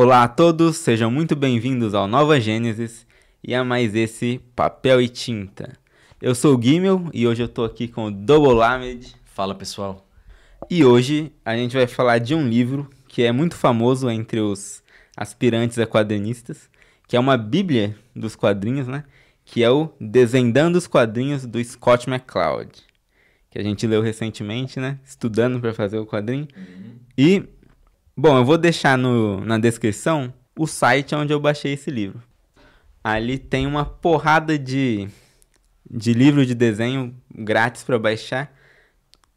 Olá a todos, sejam muito bem-vindos ao Nova Gênesis e a mais esse Papel e Tinta. Eu sou o Gimel e hoje eu tô aqui com o Double Lamed. Fala, pessoal. E hoje a gente vai falar de um livro que é muito famoso entre os aspirantes a quadrinistas, que é uma bíblia dos quadrinhos, né? Que é o Desvendando os Quadrinhos do Scott McCloud, que a gente leu recentemente, né? Estudando para fazer o quadrinho. E, bom, eu vou deixar na descrição o site onde eu baixei esse livro. Ali tem uma porrada de livro de desenho grátis para baixar.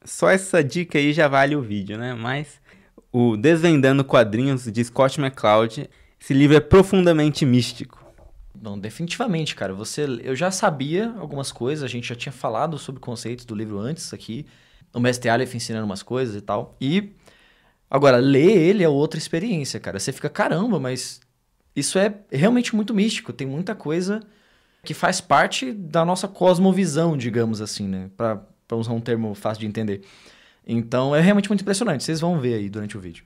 Só essa dica aí já vale o vídeo, né? Mas o Desvendando Quadrinhos de Scott McCloud, esse livro é profundamente místico. Não, definitivamente, cara. Eu já sabia algumas coisas, a gente já tinha falado sobre conceitos do livro antes aqui. O Mestre Aleph ensinando umas coisas e tal. E agora, ler ele é outra experiência, cara. Você fica, caramba, mas isso é realmente muito místico. Tem muita coisa que faz parte da nossa cosmovisão, digamos assim, né? Pra usar um termo fácil de entender. Então, é realmente muito impressionante. Vocês vão ver aí durante o vídeo.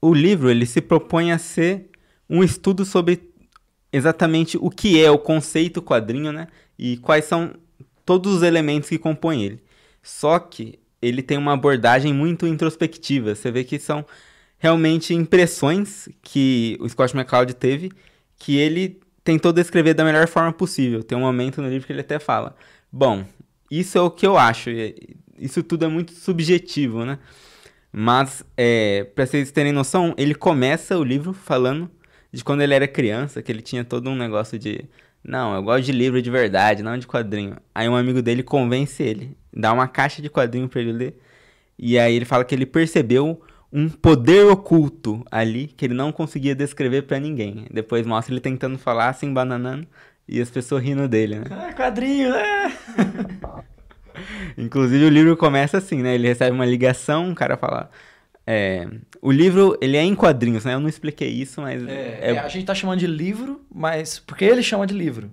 O livro, ele se propõe a ser um estudo sobre exatamente o que é o conceito quadrinho, né? E quais são todos os elementos que compõem ele. Só que ele tem uma abordagem muito introspectiva. Você vê que são realmente impressões que o Scott McCloud teve, que ele tentou descrever da melhor forma possível. Tem um momento no livro que ele até fala: bom, isso é o que eu acho. Isso tudo é muito subjetivo, né? Mas, pra vocês terem noção, ele começa o livro falando de quando ele era criança, que ele tinha todo um negócio de: não, eu gosto de livro de verdade, não de quadrinho. Aí um amigo dele convence ele, dá uma caixa de quadrinho pra ele ler, e aí ele fala que ele percebeu um poder oculto ali, que ele não conseguia descrever pra ninguém. Depois mostra ele tentando falar, se embananando, e as pessoas rindo dele, né? Ah, quadrinho, né? Inclusive o livro começa assim, né? Ele recebe uma ligação, um cara fala... o livro, ele é em quadrinhos, né? Eu não expliquei isso, mas... A gente tá chamando de livro, mas... Porque ele chama de livro.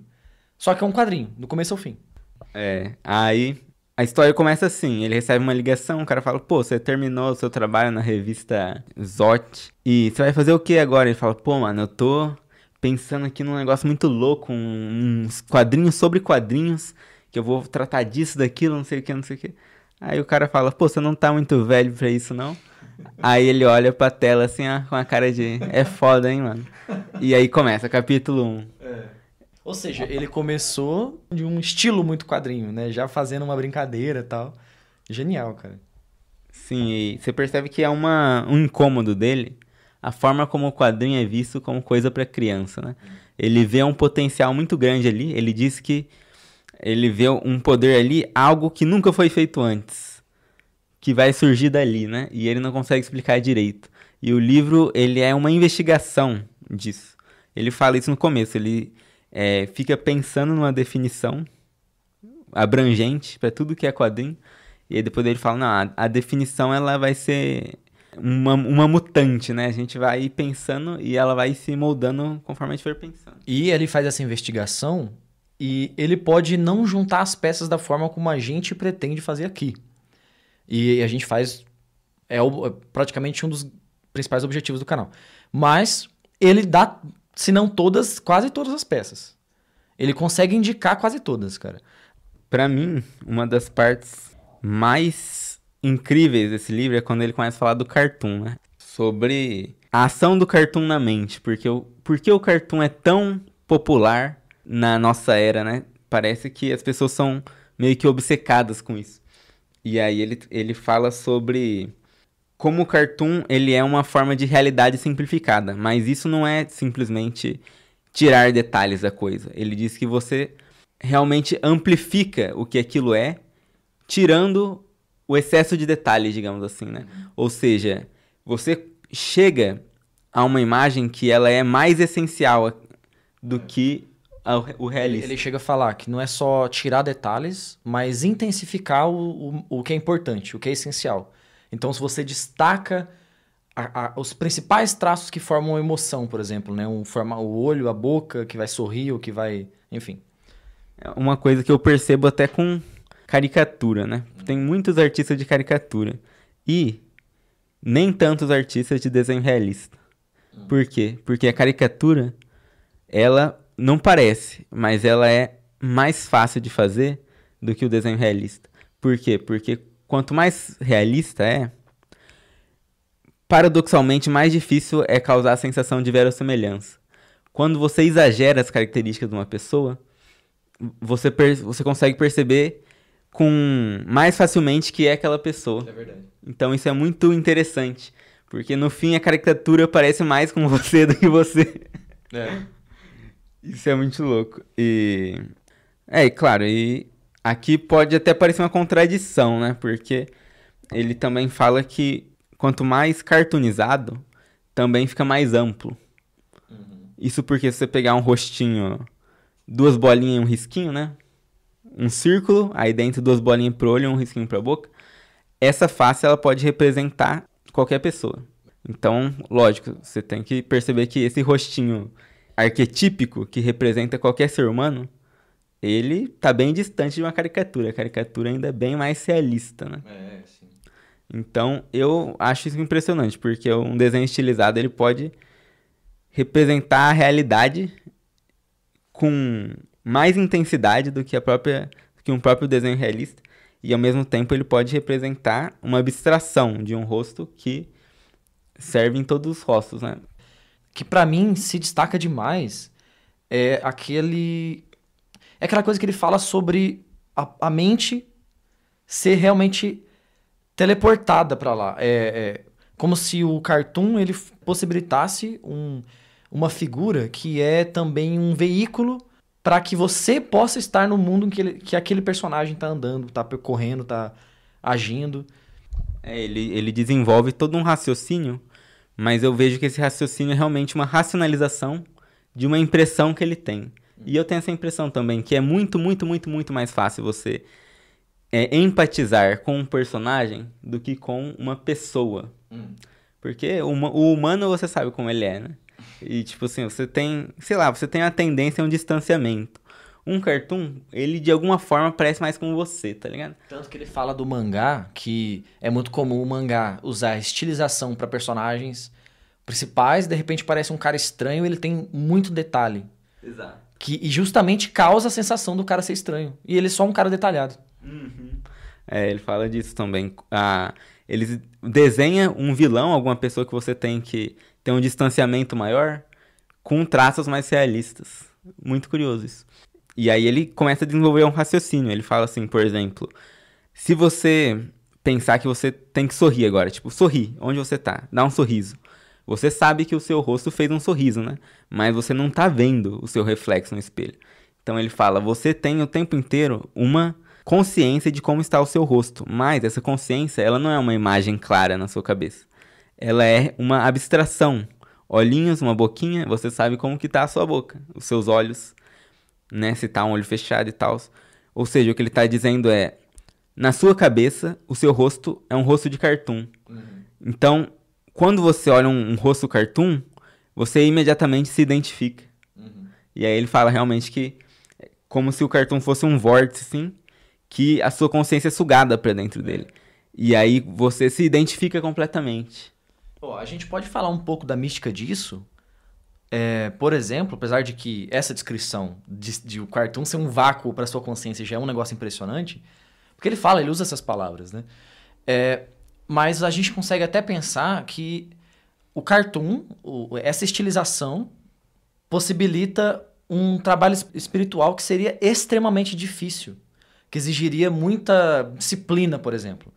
Só que é um quadrinho, do começo ao fim. Aí a história começa assim, ele recebe uma ligação, o cara fala: pô, você terminou o seu trabalho na revista Zot, e você vai fazer o que agora? Ele fala: pô, mano, eu tô pensando aqui num negócio muito louco, uns quadrinhos sobre quadrinhos, que eu vou tratar disso, daquilo, não sei o que, não sei o que. Aí o cara fala: pô, você não tá muito velho pra isso, não? Aí ele olha pra tela assim, ó, com a cara de: é foda, hein, mano? E aí começa, capítulo 1. Ou seja, ele começou de um estilo muito quadrinho, né? Já fazendo uma brincadeira e tal. Genial, cara. Sim, e você percebe que é um incômodo dele a forma como o quadrinho é visto como coisa pra criança, né? Ele vê um potencial muito grande ali, ele diz que ele vê um poder ali, algo que nunca foi feito antes, que vai surgir dali, né? E ele não consegue explicar direito. E o livro, ele é uma investigação disso. Ele fala isso no começo, ele fica pensando numa definição abrangente para tudo que é quadrinho, e aí depois ele fala: não, a definição ela vai ser uma mutante, né? A gente vai ir pensando e ela vai se moldando conforme a gente for pensando. E ele faz essa investigação e ele pode não juntar as peças da forma como a gente pretende fazer aqui. E a gente faz... É praticamente um dos principais objetivos do canal. Mas ele dá, se não todas, quase todas as peças. Ele consegue indicar quase todas, cara. Pra mim, uma das partes mais incríveis desse livro é quando ele começa a falar do cartoon, né? Sobre a ação do cartoon na mente. Porque o cartoon é tão popular na nossa era, né? Parece que as pessoas são meio que obcecadas com isso. E aí ele fala sobre como o cartoon ele é uma forma de realidade simplificada. Mas isso não é simplesmente tirar detalhes da coisa. Ele diz que você realmente amplifica o que aquilo é, tirando o excesso de detalhes, digamos assim, né? Ou seja, você chega a uma imagem que ela é mais essencial do que o realista. Ele chega a falar que não é só tirar detalhes, mas intensificar o que é importante, o que é essencial. Então, se você destaca os principais traços que formam a emoção, por exemplo, né? O olho, a boca, que vai sorrir, ou que vai... Enfim. Uma coisa que eu percebo até com caricatura, né? Tem muitos artistas de caricatura. E nem tantos artistas de desenho realista. Por quê? Porque a caricatura, ela não parece, mas ela é mais fácil de fazer do que o desenho realista. Por quê? Porque quanto mais realista é, paradoxalmente mais difícil é causar a sensação de verossimilhança. Quando você exagera as características de uma pessoa, você consegue perceber com mais facilmente que é aquela pessoa. É verdade. Então isso é muito interessante, porque no fim a caricatura parece mais com você do que você. É. Isso é muito louco. E claro, e aqui pode até parecer uma contradição, né? Porque ele também fala que quanto mais cartoonizado, também fica mais amplo. Isso porque se você pegar um rostinho, 2 bolinhas e um risquinho, né? Um círculo, aí dentro 2 bolinhas pro olho e um risquinho pra boca. Essa face, ela pode representar qualquer pessoa. Então, lógico, você tem que perceber que esse rostinho arquetípico, que representa qualquer ser humano, ele tá bem distante de uma caricatura. A caricatura ainda é bem mais realista, né? É, sim. Então, eu acho isso impressionante, porque um desenho estilizado, ele pode representar a realidade com mais intensidade do que um próprio desenho realista. E, ao mesmo tempo, ele pode representar uma abstração de um rosto que serve em todos os rostos, né? Que pra mim se destaca demais é aquela coisa que ele fala sobre a mente ser realmente teleportada pra lá. É como se o cartoon ele possibilitasse uma figura que é também um veículo para que você possa estar no mundo em que aquele personagem tá andando, tá percorrendo, tá agindo. Ele desenvolve todo um raciocínio, mas eu vejo que esse raciocínio é realmente uma racionalização de uma impressão que ele tem. E eu tenho essa impressão também, que é muito, muito, muito, muito mais fácil você empatizar com um personagem do que com uma pessoa. Porque o humano você sabe como ele é, né? E tipo assim, você tem uma tendência a um distanciamento. Um cartoon, ele de alguma forma parece mais com você, tá ligado? Tanto que ele fala do mangá, que é muito comum o mangá usar estilização para personagens principais, de repente parece um cara estranho, ele tem muito detalhe. Exato. E justamente causa a sensação do cara ser estranho. E ele é só um cara detalhado. Ele fala disso também. Ele desenha um vilão, alguma pessoa que você tem que ter um distanciamento maior, com traços mais realistas. Muito curioso isso. E aí ele começa a desenvolver um raciocínio. Ele fala assim, por exemplo, se você pensar que você tem que sorrir agora, tipo, sorrir, onde você tá, dá um sorriso. Você sabe que o seu rosto fez um sorriso, né? Mas você não tá vendo o seu reflexo no espelho. Então ele fala, você tem o tempo inteiro uma consciência de como está o seu rosto, mas essa consciência, ela não é uma imagem clara na sua cabeça. Ela é uma abstração. Olhinhos, uma boquinha, você sabe como que tá a sua boca, os seus olhos, né? Se tá um olho fechado e tal. Ou seja, o que ele tá dizendo é, na sua cabeça, o seu rosto é um rosto de cartoon. Então, quando você olha um rosto cartoon, você imediatamente se identifica. E aí ele fala realmente que é como se o cartoon fosse um vórtice, assim, que a sua consciência é sugada pra dentro dele. E aí você se identifica completamente. A gente pode falar um pouco da mística disso. Por exemplo, apesar de que essa descrição de o cartoon ser um vácuo para sua consciência já é um negócio impressionante, porque ele usa essas palavras, né? Mas a gente consegue até pensar que o cartoon, essa estilização, possibilita um trabalho espiritual que seria extremamente difícil, que exigiria muita disciplina, por exemplo,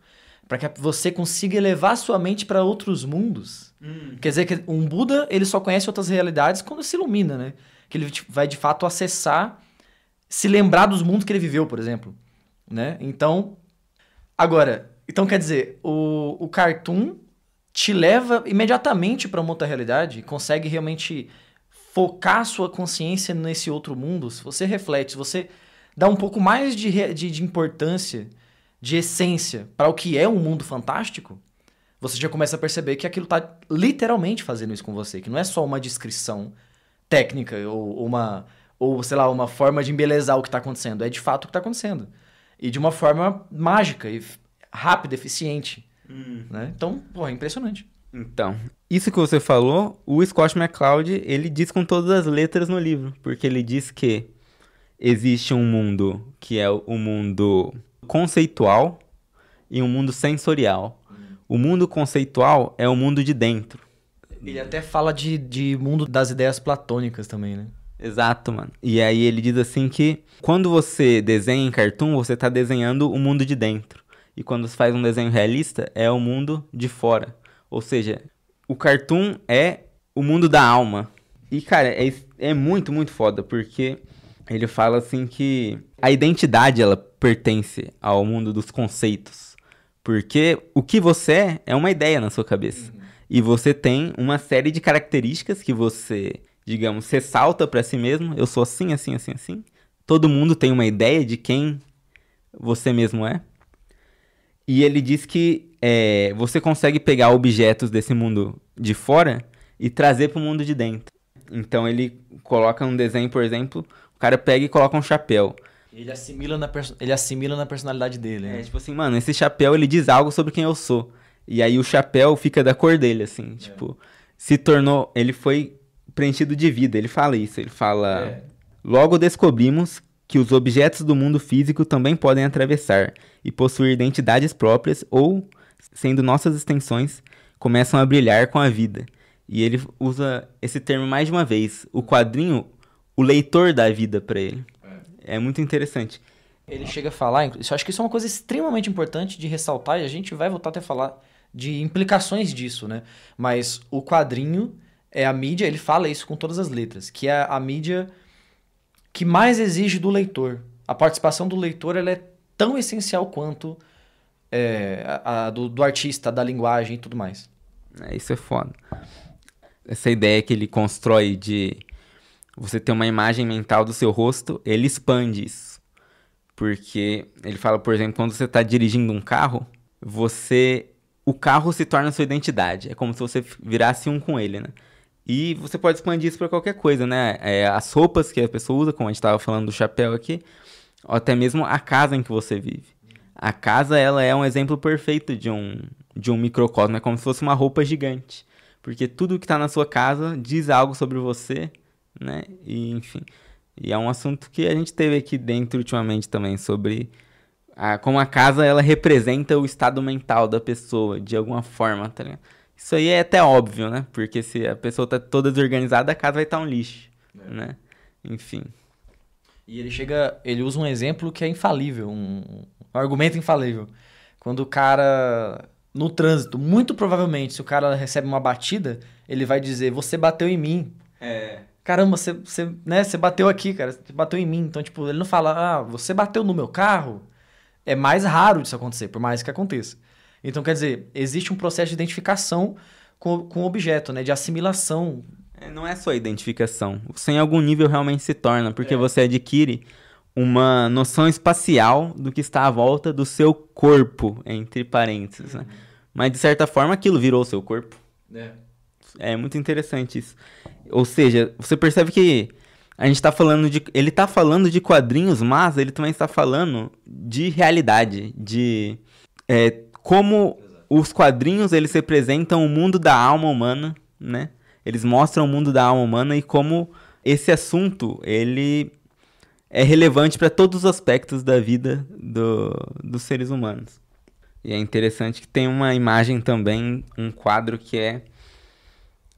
para que você consiga elevar sua mente para outros mundos. Quer dizer que um Buda, ele só conhece outras realidades quando se ilumina, né? Que ele vai de fato acessar, se lembrar dos mundos que ele viveu, por exemplo, né? Então quer dizer, o cartoon te leva imediatamente para uma outra realidade, consegue realmente focar sua consciência nesse outro mundo. Se você reflete, se você dá um pouco mais de importância, de essência para o que é um mundo fantástico, você já começa a perceber que aquilo está literalmente fazendo isso com você, que não é só uma descrição técnica ou sei lá, uma forma de embelezar o que está acontecendo. É de fato o que está acontecendo. E de uma forma mágica e rápida, eficiente. Né? Então, é impressionante. Então, isso que você falou, o Scott McCloud, ele diz com todas as letras no livro, porque ele diz que existe um mundo que é o mundo conceitual e um mundo sensorial. O mundo conceitual é o mundo de dentro. Ele até fala de mundo das ideias platônicas também, né? Exato, mano. E aí ele diz assim que quando você desenha em cartoon, você tá desenhando o mundo de dentro. E quando você faz um desenho realista, é o mundo de fora. Ou seja, o cartoon é o mundo da alma. E, cara, é muito, muito foda, porque ele fala assim que a identidade, ela pertence ao mundo dos conceitos. Porque o que você é uma ideia na sua cabeça. E você tem uma série de características que você, digamos, ressalta pra si mesmo. Eu sou assim, assim, assim, assim. Todo mundo tem uma ideia de quem você mesmo é. E ele diz que você consegue pegar objetos desse mundo de fora e trazer pro mundo de dentro. Então ele coloca um desenho, por exemplo, o cara pega e coloca um chapéu. Ele assimila na personalidade dele, né? Tipo assim, mano, esse chapéu ele diz algo sobre quem eu sou. E aí o chapéu fica da cor dele, assim, tipo, se tornou, ele foi preenchido de vida, ele fala isso, ele fala... Logo descobrimos que os objetos do mundo físico também podem atravessar e possuir identidades próprias ou, sendo nossas extensões, começam a brilhar com a vida. E ele usa esse termo mais de uma vez, o quadrinho, o leitor dá vida pra ele. É muito interessante. Ele chega a falar, eu acho que isso é uma coisa extremamente importante de ressaltar, e a gente vai voltar até a falar de implicações disso, né? Mas o quadrinho é a mídia, ele fala isso com todas as letras, que é a mídia que mais exige do leitor. A participação do leitor, ela é tão essencial quanto do artista, da linguagem e tudo mais. Isso é foda. Essa ideia que ele constrói de você ter uma imagem mental do seu rosto, ele expande isso. Porque ele fala, por exemplo, quando você está dirigindo um carro, o carro se torna a sua identidade. É como se você virasse um com ele, né? E você pode expandir isso para qualquer coisa, né? As roupas que a pessoa usa, como a gente estava falando do chapéu aqui, ou até mesmo a casa em que você vive. A casa, ela é um exemplo perfeito de um microcosmo. É como se fosse uma roupa gigante. Porque tudo que está na sua casa diz algo sobre você, né? E, enfim... E é um assunto que a gente teve aqui dentro ultimamente também, sobre como a casa ela representa o estado mental da pessoa, de alguma forma, tá ligado? Isso aí é até óbvio, né? Porque se a pessoa tá toda desorganizada, a casa vai estar um lixo, né? Enfim. E ele usa um exemplo que é infalível, um argumento infalível. Quando o cara, no trânsito, muito provavelmente, se o cara recebe uma batida, ele vai dizer, você bateu em mim. Caramba, você bateu aqui, cara. Você bateu em mim. Então, tipo, ele não fala, você bateu no meu carro. É mais raro disso acontecer, por mais que aconteça. Então, quer dizer, existe um processo de identificação com o objeto, né? De assimilação. Não é só identificação. Você, em algum nível, realmente se torna, porque você adquire uma noção espacial do que está à volta do seu corpo, entre parênteses, né? Mas, de certa forma, aquilo virou o seu corpo. É muito interessante isso. Ou seja, você percebe que a gente tá falando ele tá falando de quadrinhos, mas ele também está falando de realidade, de como os quadrinhos, eles representam o mundo da alma humana, né? Eles mostram o mundo da alma humana e como esse assunto, ele é relevante para todos os aspectos da vida dos seres humanos. E é interessante que tem uma imagem também, um quadro que é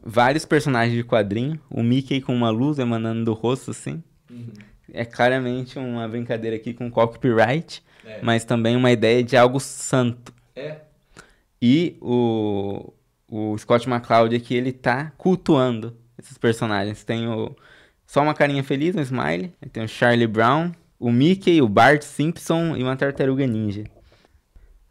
vários personagens de quadrinho, o Mickey com uma luz emanando do rosto, assim. É claramente uma brincadeira aqui com copyright, mas também uma ideia de algo santo. E o Scott McCloud aqui, ele tá cultuando esses personagens. Tem só uma carinha feliz, um smile. Aí tem o Charlie Brown, o Mickey, o Bart Simpson e uma tartaruga ninja.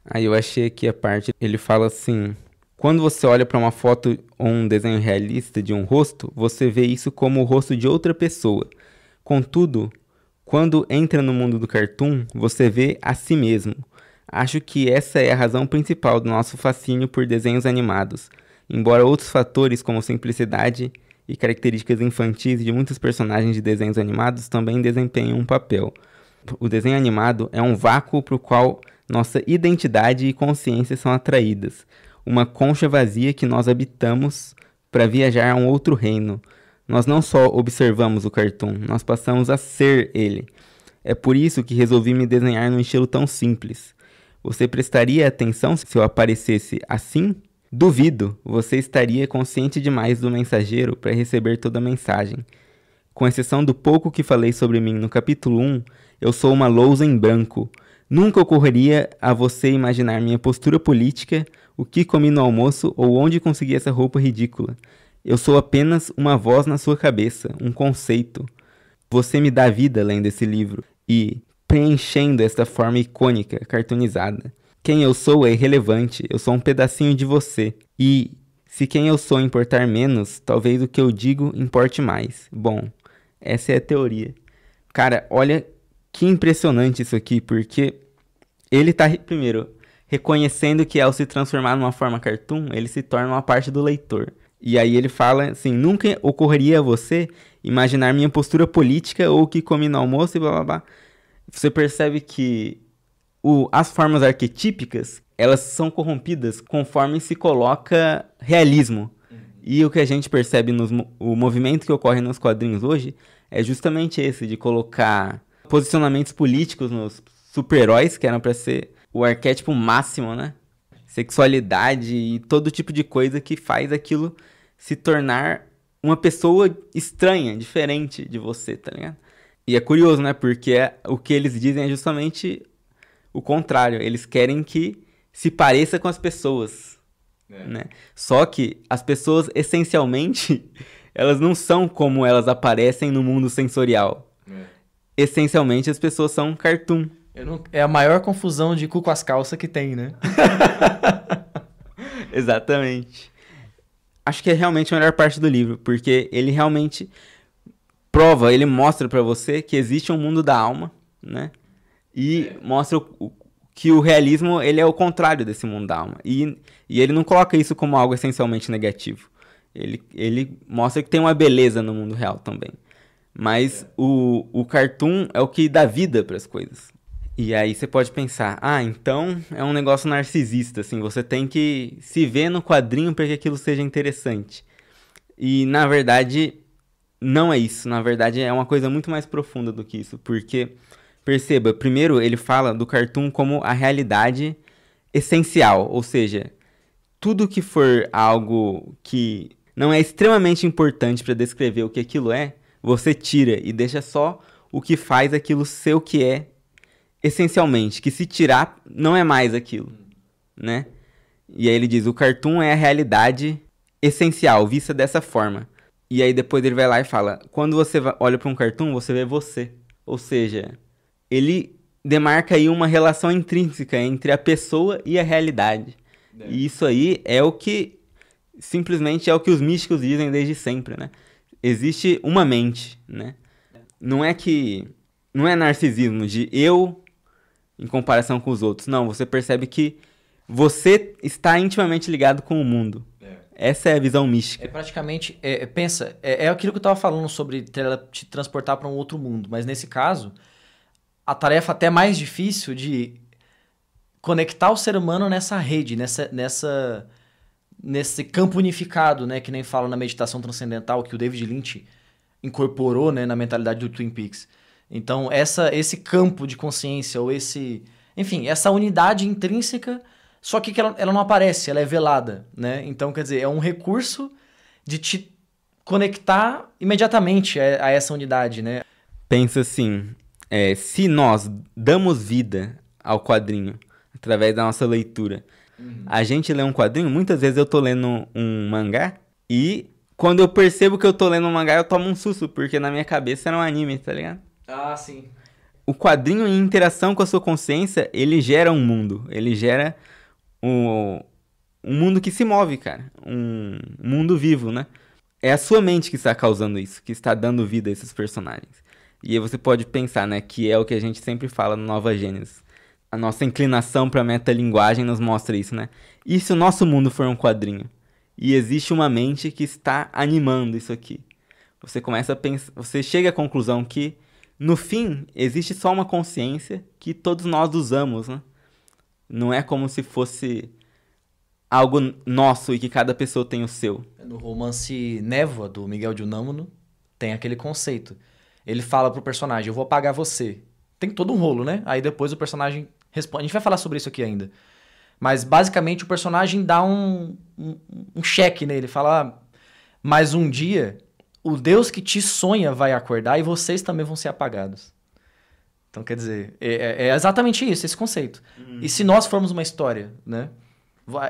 Aí eu achei aqui a parte, ele fala assim... Quando você olha para uma foto ou um desenho realista de um rosto, você vê isso como o rosto de outra pessoa. Contudo, quando entra no mundo do cartoon, você vê a si mesmo. Acho que essa é a razão principal do nosso fascínio por desenhos animados. Embora outros fatores como simplicidade e características infantis de muitos personagens de desenhos animados também desempenham um papel. O desenho animado é um vácuo para o qual nossa identidade e consciência são atraídas. uma concha vazia que nós habitamos para viajar a um outro reino. Nós não só observamos o cartoon, nós passamos a ser ele. É por isso que resolvi me desenhar num estilo tão simples. Você prestaria atenção se eu aparecesse assim? Duvido, você estaria consciente demais do mensageiro para receber toda a mensagem. Com exceção do pouco que falei sobre mim no capítulo 1, eu sou uma lousa em branco. Nunca ocorreria a você imaginar minha postura política, o que comi no almoço ou onde consegui essa roupa ridícula. Eu sou apenas uma voz na sua cabeça, um conceito. Você me dá vida lendo esse livro e preenchendo esta forma icônica, cartoonizada. Quem eu sou é irrelevante, eu sou um pedacinho de você. E se quem eu sou importar menos, talvez o que eu digo importe mais. Bom, essa é a teoria. Cara, olha que impressionante isso aqui, porque ele tá, primeiro, reconhecendo que ao se transformar numa forma cartoon, ele se torna uma parte do leitor. E aí ele fala assim, nunca ocorreria a você imaginar minha postura política ou o que comi no almoço e blá blá blá. Você percebe que as formas arquetípicas, elas são corrompidas conforme se coloca realismo. E o que a gente percebe o movimento que ocorre nos quadrinhos hoje é justamente esse, de colocar posicionamentos políticos nos super-heróis, que eram pra ser o arquétipo máximo, né? Sexualidade e todo tipo de coisa que faz aquilo se tornar uma pessoa estranha, diferente de você, tá ligado? E é curioso, né? Porque o que eles dizem é justamente o contrário. Eles querem que se pareça com as pessoas, né? Só que as pessoas, essencialmente, elas não são como elas aparecem no mundo sensorial. Essencialmente, as pessoas são cartoon. É a maior confusão de cu com as calças que tem, né? Exatamente. Acho que é realmente a melhor parte do livro, porque ele realmente prova, ele mostra pra você que existe um mundo da alma, né? E mostra que o realismo, ele é o contrário desse mundo da alma. E ele não coloca isso como algo essencialmente negativo. Ele mostra que tem uma beleza no mundo real também. Mas o cartoon é o que dá vida para as coisas. E aí você pode pensar, então é um negócio narcisista, assim, você tem que se ver no quadrinho para que aquilo seja interessante. E na verdade, não é isso. Na verdade, é uma coisa muito mais profunda do que isso. Porque, perceba, primeiro ele fala do cartoon como a realidade essencial. Ou seja, tudo que for algo que não é extremamente importante para descrever o que aquilo é, você tira e deixa só o que faz aquilo ser o que é essencialmente. Que se tirar, não é mais aquilo, né? E aí ele diz, o cartoon é a realidade essencial, vista dessa forma. E aí depois ele vai lá e fala, quando você olha para um cartoon, você vê você. Ou seja, ele demarca aí uma relação intrínseca entre a pessoa e a realidade. E isso aí é o que, simplesmente é o que os místicos dizem desde sempre, né? Existe uma mente, né? Não é narcisismo de eu em comparação com os outros. Não, você percebe que você está intimamente ligado com o mundo. Essa é a visão mística. É praticamente, pensa, é aquilo que eu estava falando sobre te transportar para um outro mundo. Mas nesse caso, a tarefa até mais difícil de conectar o ser humano nessa rede, nesse campo unificado, né? Que nem fala na meditação transcendental, que o David Lynch incorporou, né, na mentalidade do Twin Peaks. Então, esse campo de consciência, ou enfim, essa unidade intrínseca, só que ela não aparece, ela é velada, né? Então, quer dizer, é um recurso de te conectar imediatamente a essa unidade, né? Pensa assim, se nós damos vida ao quadrinho através da nossa leitura, a gente lê um quadrinho, muitas vezes eu tô lendo um mangá e quando eu percebo que eu tô lendo um mangá, eu tomo um susto, porque na minha cabeça era um anime, tá ligado? Ah, sim. O quadrinho, em interação com a sua consciência, ele gera um mundo. Ele gera um mundo que se move, cara. Um mundo vivo, né? É a sua mente que está causando isso, que está dando vida a esses personagens. E aí você pode pensar, né, que é o que a gente sempre fala no Nova Gênesis. A nossa inclinação para a metalinguagem nos mostra isso, né? E se o nosso mundo for um quadrinho? E existe uma mente que está animando isso aqui. Você começa a pensar, você chega à conclusão que no fim, existe só uma consciência que todos nós usamos, né? Não é como se fosse algo nosso e que cada pessoa tem o seu. No romance Névoa, do Miguel de Unamuno, tem aquele conceito. Ele fala pro personagem, eu vou pagar você. Tem todo um rolo, né? Aí depois o personagem responde. A gente vai falar sobre isso aqui ainda. Mas basicamente o personagem dá um cheque nele. Fala, mas um dia o Deus que te sonha vai acordar e vocês também vão ser apagados. Então, quer dizer, é exatamente isso, esse conceito. E se nós formos uma história, né?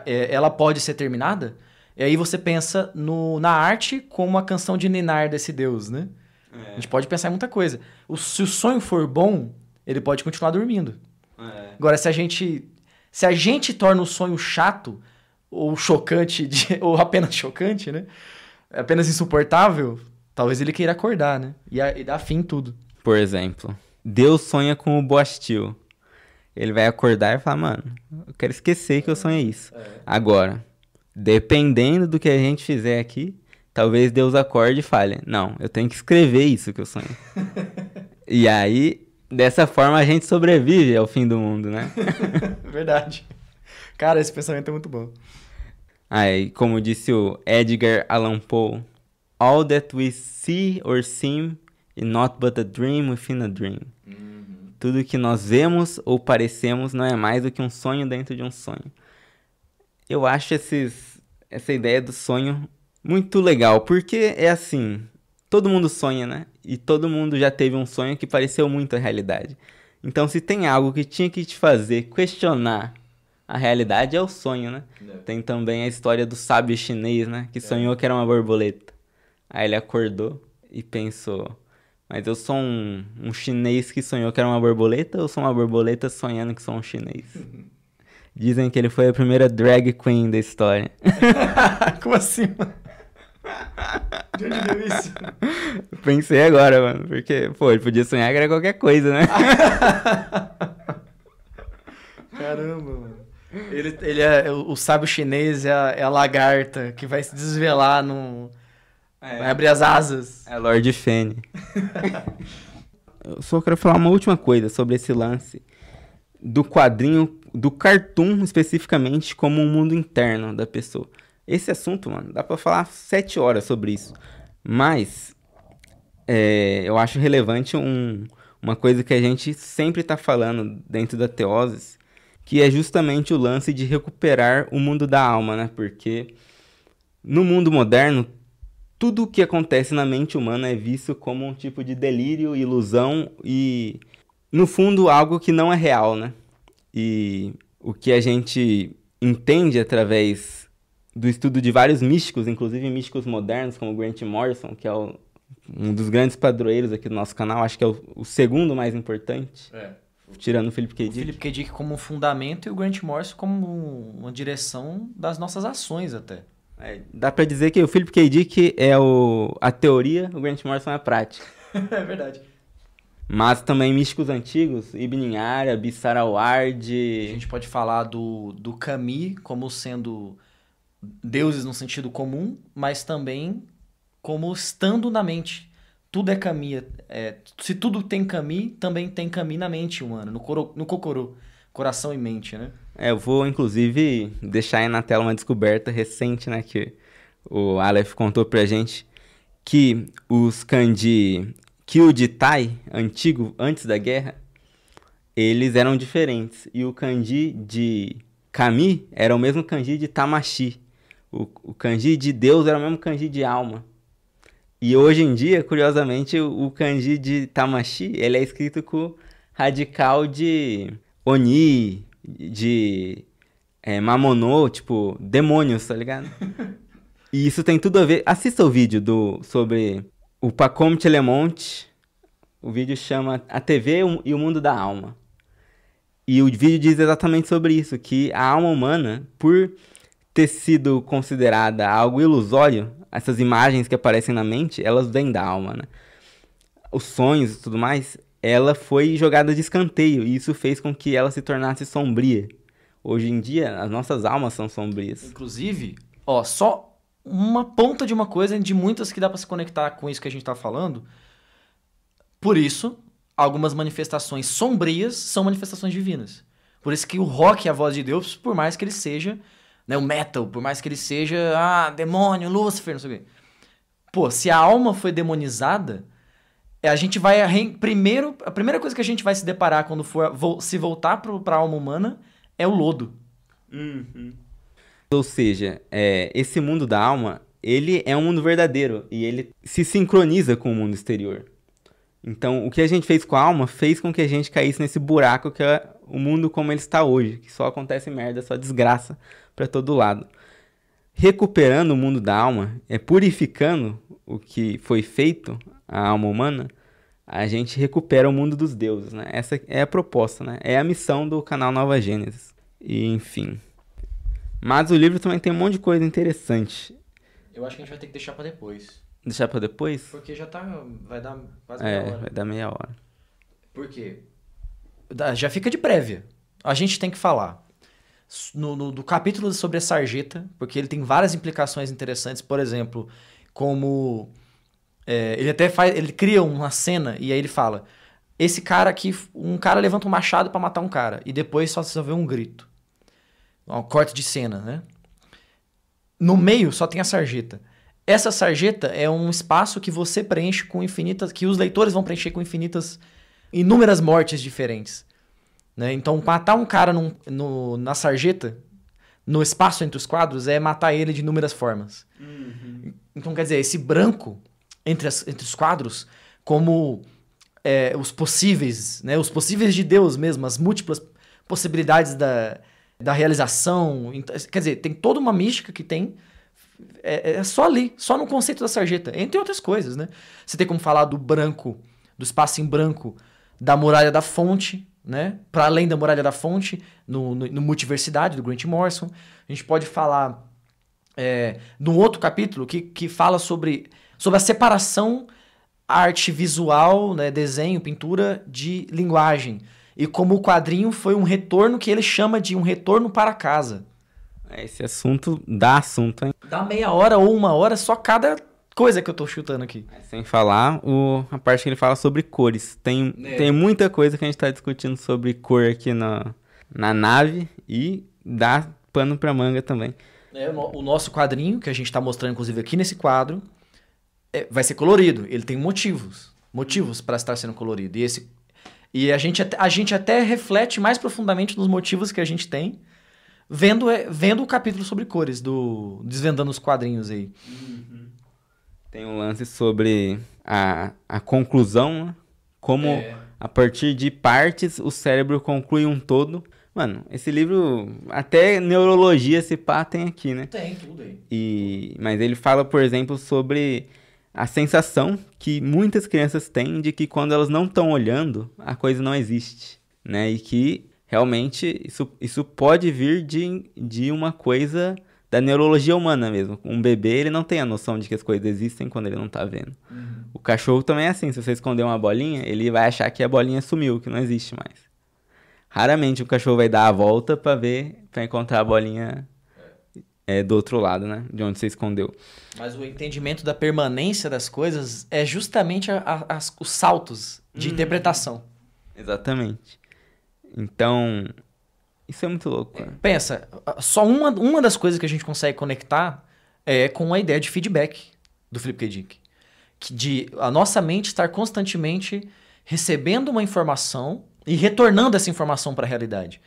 Ela pode ser terminada, e aí você pensa na arte como a canção de ninar desse Deus, né? A gente pode pensar em muita coisa. Se o sonho for bom, ele pode continuar dormindo. Agora, se a gente torna o sonho chato, ou chocante, ou apenas chocante, né? Apenas insuportável, talvez ele queira acordar, né? E dar fim em tudo. Por exemplo, Deus sonha com o Bostil. Ele vai acordar e falar, mano, eu quero esquecer que eu sonhei isso. Agora, dependendo do que a gente fizer aqui, talvez Deus acorde e fale, não, eu tenho que escrever isso que eu sonhei. E aí, dessa forma, a gente sobrevive ao fim do mundo, né? Verdade. Cara, esse pensamento é muito bom. Aí, como disse o Edgar Allan Poe, all that we see or seem is not but a dream within a dream. Tudo que nós vemos ou parecemos não é mais do que um sonho dentro de um sonho. Eu acho essa ideia do sonho muito legal, porque é assim, todo mundo sonha, né? E todo mundo já teve um sonho que pareceu muito a realidade. Então, se tem algo que tinha que te fazer questionar a realidade, é o sonho, né? Tem também a história do sábio chinês, né? Que sonhou que era uma borboleta. Aí ele acordou e pensou... Mas eu sou um chinês que sonhou que era uma borboleta ou sou uma borboleta sonhando que sou um chinês? Dizem que ele foi a primeira drag queen da história. Como assim, mano? De onde deu isso? Pensei agora, mano, porque, pô, ele podia sonhar que era qualquer coisa, né? Caramba, mano. Ele é o sábio chinês, é a lagarta que vai se desvelar no... Vai abrir as asas. É Lord Fene. Eu só quero falar uma última coisa sobre esse lance do quadrinho, do cartoon especificamente, como um mundo interno da pessoa. Esse assunto, mano, dá pra falar 7 horas sobre isso. Mas eu acho relevante uma coisa que a gente sempre tá falando dentro da Teoses, que é justamente o lance de recuperar o mundo da alma, né? Porque no mundo moderno, tudo o que acontece na mente humana é visto como um tipo de delírio, ilusão e, no fundo, algo que não é real, né? E o que a gente entende através do estudo de vários místicos, inclusive místicos modernos, como Grant Morrison, que é um dos grandes padroeiros aqui do nosso canal, acho que é o segundo mais importante, tirando o Philip K. Dick. O Philip K. Dick como um fundamento e o Grant Morrison como uma direção das nossas ações até. Dá pra dizer que o Philip K. Dick é a teoria, o Grant Morrison é a prática. É verdade. Mas também místicos antigos, Ibn Arabi, Saraward... A gente pode falar do Camus como sendo deuses no sentido comum, mas também como estando na mente. Tudo é Camus. Se tudo tem Camus, também tem Camus na mente humana, no cocorô, coração e mente, né? Eu vou, inclusive, deixar aí na tela uma descoberta recente, né, que o Aleph contou pra gente, que os kanji Kyujitai, antigo, antes da guerra, eles eram diferentes. E o kanji de Kami era o mesmo kanji de Tamashi. O kanji de Deus era o mesmo kanji de alma. E hoje em dia, curiosamente, o kanji de Tamashi, ele é escrito com radical de Oni, de Mamono, tipo, demônios, tá ligado? E isso tem tudo a ver... Assista o vídeo sobre o Pacôme Telemont. O vídeo chama A TV e o Mundo da Alma. E o vídeo diz exatamente sobre isso, que a alma humana, por ter sido considerada algo ilusório, essas imagens que aparecem na mente, elas vêm da alma, né? Os sonhos e tudo mais, ela foi jogada de escanteio, e isso fez com que ela se tornasse sombria. Hoje em dia, as nossas almas são sombrias. Inclusive, só uma ponta de uma coisa, de muitas que dá pra se conectar com isso que a gente tá falando. Por isso, algumas manifestações sombrias são manifestações divinas. Por isso que o rock é a voz de Deus, por mais que ele seja né? O metal, por mais que ele seja, demônio, Lúcifer, não sei o quê. Pô, se a alma foi demonizada, a gente vai... Primeiro, a primeira coisa que a gente vai se deparar quando for se voltar pra alma humana é o lodo. Ou seja, esse mundo da alma, ele é um mundo verdadeiro e ele se sincroniza com o mundo exterior. Então, o que a gente fez com a alma fez com que a gente caísse nesse buraco que é o mundo como ele está hoje, que só acontece merda, só desgraça pra todo lado. Recuperando o mundo da alma, purificando o que foi feito, a alma humana, a gente recupera o mundo dos deuses, né? Essa é a proposta, né? É a missão do canal Nova Gênesis. E, enfim. Mas o livro também tem um monte de coisa interessante. Eu acho que a gente vai ter que deixar pra depois. Deixar pra depois? Porque já vai dar quase meia hora. Vai dar meia hora. Por quê? Já fica de prévia. A gente tem que falar do capítulo sobre a sarjeta, porque ele tem várias implicações interessantes. Por exemplo, como... ele até ele cria uma cena e aí ele fala: esse cara aqui, um cara levanta um machado pra matar um cara e depois só vê um grito. Um corte de cena, né? No meio só tem a sarjeta. Essa sarjeta é um espaço que você preenche com infinitas... que os leitores vão preencher com inúmeras mortes diferentes. Né? Então, matar um cara na sarjeta, no espaço entre os quadros, é matar ele de inúmeras formas. Então, quer dizer, esse branco entre os quadros, como os possíveis, né? Os possíveis de Deus mesmo, as múltiplas possibilidades da realização. Quer dizer, tem toda uma mística que tem... só ali, só no conceito da sarjeta, entre outras coisas, né? Você tem como falar do branco, do espaço em branco, da muralha da fonte, né? Para além da muralha da fonte, no Multiversidade, do Grant Morrison. A gente pode falar de um outro capítulo que fala sobre a separação arte visual, né? Desenho, pintura, de linguagem. E como o quadrinho foi um retorno que ele chama de um retorno para casa. Esse assunto dá assunto, hein? Dá meia hora ou uma hora só cada coisa que eu tô chutando aqui. Sem falar a parte que ele fala sobre cores. Tem muita coisa que a gente tá discutindo sobre cor aqui na nave e dá pano pra manga também. O nosso quadrinho, que a gente tá mostrando inclusive aqui nesse quadro, vai ser colorido. Ele tem motivos para estar sendo colorido. E a gente até reflete mais profundamente nos motivos que a gente tem vendo o capítulo sobre cores, desvendando os quadrinhos aí. Tem um lance sobre a conclusão, né? Como a partir de partes o cérebro conclui um todo. Mano, esse livro, até neurologia se pá tem aqui, né? Tem tudo aí. Mas ele fala, por exemplo, sobre a sensação que muitas crianças têm de que quando elas não estão olhando, a coisa não existe, né? E que realmente isso pode vir de uma coisa da neurologia humana mesmo. Um bebê, ele não tem a noção de que as coisas existem quando ele não tá vendo. O cachorro também é assim. Se você esconder uma bolinha, ele vai achar que a bolinha sumiu, que não existe mais. Raramente o cachorro vai dar a volta pra encontrar a bolinha do outro lado, né? De onde você escondeu. Mas o entendimento da permanência das coisas é justamente os saltos de interpretação. Exatamente. Então, isso é muito louco, cara. Pensa, só uma das coisas que a gente consegue conectar é com a ideia de feedback do Philip K. Dick. De a nossa mente estar constantemente recebendo uma informação e retornando essa informação para a realidade.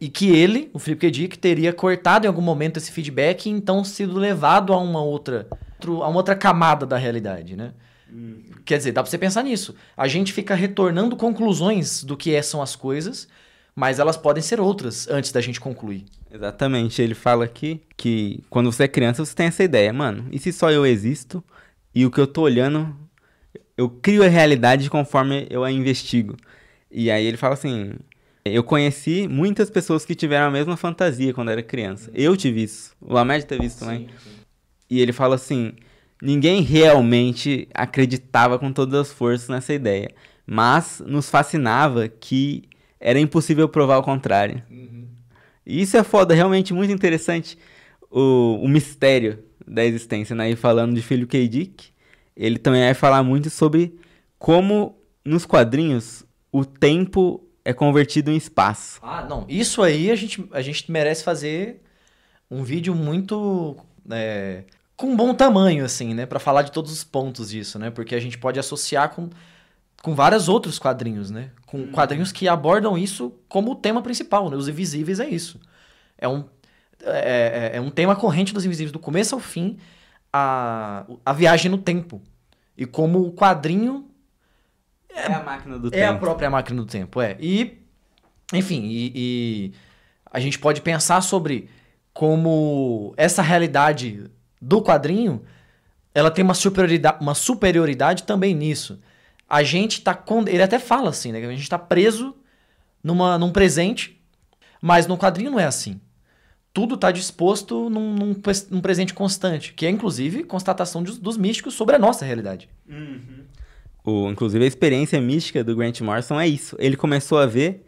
E que ele, o Philip K. Dick, teria cortado em algum momento esse feedback e então sido levado a uma outra camada da realidade, né? Quer dizer, dá pra você pensar nisso. A gente fica retornando conclusões do que são as coisas, mas elas podem ser outras antes da gente concluir. Exatamente. Ele fala aqui que quando você é criança, você tem essa ideia. Mano, e se só eu existo e o que eu tô olhando, eu crio a realidade conforme eu a investigo. E aí ele fala assim... Eu conheci muitas pessoas que tiveram a mesma fantasia quando era criança. Eu tive isso. O Lamed teve isso também. Sim. E ele fala assim... Ninguém realmente acreditava com todas as forças nessa ideia. Mas nos fascinava que era impossível provar o contrário. E isso é foda, realmente muito interessante. O mistério da existência, né? E falando de Philip K. Dick, ele também vai falar muito sobre como nos quadrinhos o tempo é convertido em espaço. Não. Isso aí a gente merece fazer um vídeo muito com um bom tamanho, assim, né? Pra falar de todos os pontos disso, né? Porque a gente pode associar com vários outros quadrinhos, né? Com quadrinhos que abordam isso como o tema principal, né? Os Invisíveis é isso. É um tema corrente dos Invisíveis, do começo ao fim, a viagem no tempo. E como o quadrinho... É a máquina do tempo. É a própria máquina do tempo, E, enfim, e a gente pode pensar sobre como essa realidade do quadrinho, ela tem uma superioridade também nisso. A gente tá... Ele até fala assim, né? A gente tá preso num presente, mas no quadrinho não é assim. Tudo tá disposto num presente constante, que é, inclusive, constatação dos místicos sobre a nossa realidade. Inclusive, a experiência mística do Grant Morrison é isso. Ele começou a ver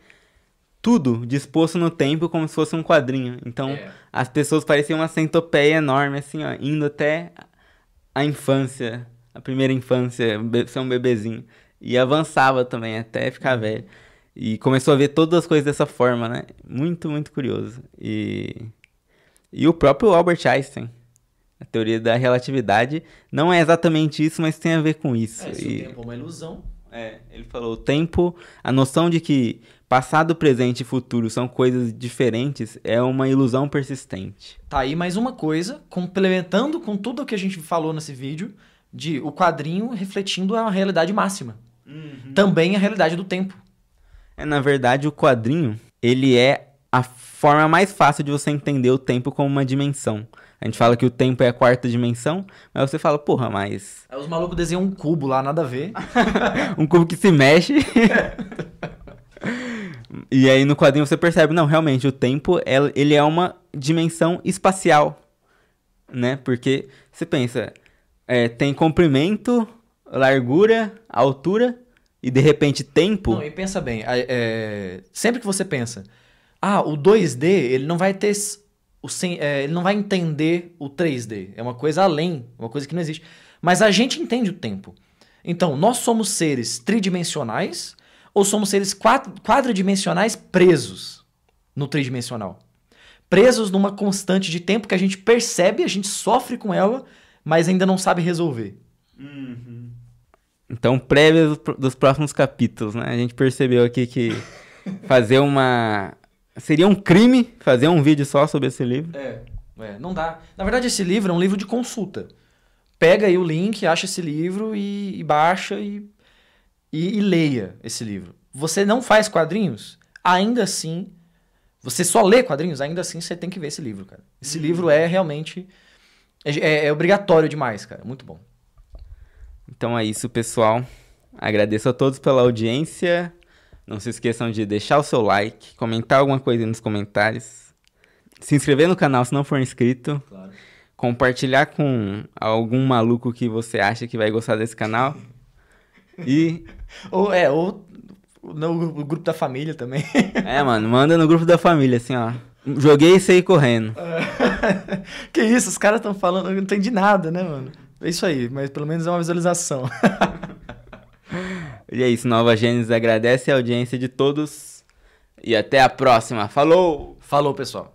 tudo disposto no tempo como se fosse um quadrinho. Então, as pessoas pareciam uma centopeia enorme, assim, ó, indo até a infância, a primeira infância, ser um bebezinho. E avançava também até ficar velho. E começou a ver todas as coisas dessa forma, né? Muito, muito curioso. E o próprio Albert Einstein, a teoria da relatividade, não é exatamente isso, mas tem a ver com isso. Se o tempo é uma ilusão. Ele falou, o tempo, a noção de que passado, presente e futuro são coisas diferentes é uma ilusão persistente. Tá aí mais uma coisa, complementando com tudo o que a gente falou nesse vídeo, de o quadrinho refletindo a realidade máxima. Também a realidade do tempo. Na verdade, o quadrinho, ele é a forma mais fácil de você entender o tempo como uma dimensão. A gente fala que o tempo é a quarta dimensão, mas você fala, porra, mas... Aí os malucos desenham um cubo lá, nada a ver. Um cubo que se mexe. E aí no quadrinho você percebe, não, realmente, o tempo, ele é uma dimensão espacial, né? Porque você pensa, tem comprimento, largura, altura... E de repente tempo... Não, e pensa bem, sempre que você pensa, o 2D, ele não vai ter... ele não vai entender o 3D. É uma coisa além, uma coisa que não existe. Mas a gente entende o tempo. Então, nós somos seres tridimensionais ou somos seres quadridimensionais presos no tridimensional? Presos numa constante de tempo que a gente percebe, a gente sofre com ela, mas ainda não sabe resolver. Então, prévia dos próximos capítulos, né? A gente percebeu aqui que seria um crime fazer um vídeo só sobre esse livro. Não dá. Na verdade, esse livro é um livro de consulta. Pega aí o link, acha esse livro e baixa e leia esse livro. Você não faz quadrinhos? Ainda assim, você só lê quadrinhos? Ainda assim, você tem que ver esse livro, cara. Esse livro é realmente... É obrigatório demais, cara. Muito bom. Então é isso, pessoal. Agradeço a todos pela audiência. Não se esqueçam de deixar o seu like, comentar alguma coisa aí nos comentários, se inscrever no canal se não for inscrito, Claro. Compartilhar com algum maluco que você acha que vai gostar desse canal. Ou no grupo da família também. Mano, manda no grupo da família, assim, ó. Joguei e saí correndo. Que isso, os caras estão falando, eu não entendi nada, né, mano? É isso aí, mas pelo menos é uma visualização. E é isso, Nova Gênesis agradece a audiência de todos. E até a próxima. Falou! Falou, pessoal.